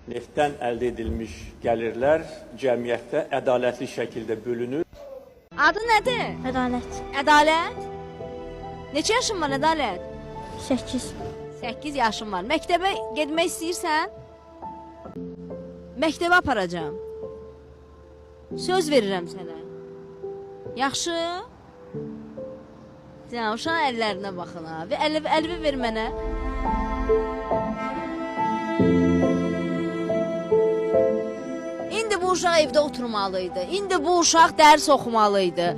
Neftdən əldə edilmiş gəlirlər cəmiyyətdə ədalətli şəkildə bölünür. Adı nədir? Ədalət. Ədalət? Neçə yaşın var Ədalət? 8. 8 yaşın var. Məktəbə getmək istəyirsən? Məktəbə aparacağam. Söz verirəm sənə. Yaxşı? Sən uşaq əllərinə baxın ha. Və əlvi ver mənə. İndi bu uşaq evdə oturmalıydı. İndi bu uşaq dərs oxumalıydı.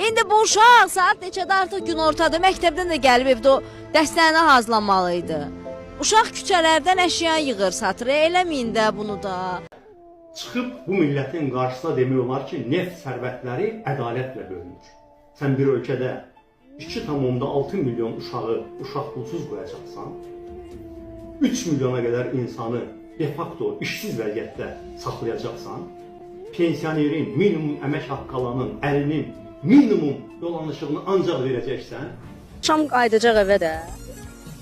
İndi bu uşaq saat neçədə artıq günortadır. Məktəbdən də gəlib evdə o dərslərinə hazırlanmalıydı. Uşaq küçələrdən əşya yığır, satır. Eləməyin də bunu da. Çıxıb bu millətin qarşısına demək olar ki, neft sərvətləri ədalətlə bölünür. Sən bir ölkədə 2,6 milyon uşaq pulsuz qoyacaqsan, 3 milyona qədər insanı de facto işsiz vəziyyətdə saxlayacaqsan, pensionerin, minimum əmək haqqı alanın əlinin minimum dolanışığını ancaq verəcəksən. Şam qayıdacaq evə də.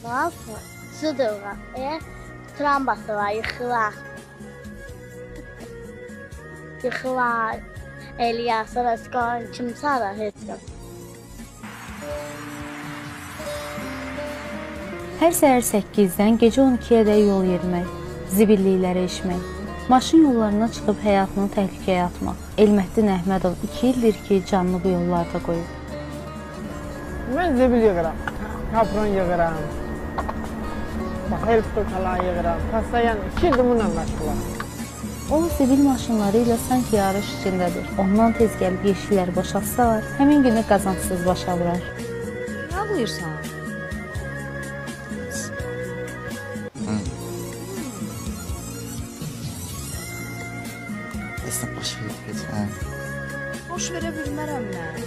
Nasıl? Sudur. Trambası var, yıxılar. Yıxılar. Eliyasa və Skon kimsə da heç kim. Hər səhər 8-dən gecə 12-yə yol yerimək, zibilliklərə içmək, maşın yollarına çıxıb həyatını təhlükəyə atmaq. Elməddin Əhmədov 2 ildir ki, canını bu yollarda qoyub. Mən zibil yığıram, kapron yığıram, helpto kalan yığıram, pasayan 2 ildir bununla məşğulam. O, zibil maşınları ilə sanki yarış içindədir. Ondan tez gəlib yeşikləri boşaltsalar, həmin günü qazansız başa vurar. Nə buyursan? Esnaf başı verəcəm. Boş verə bilmərəm mən.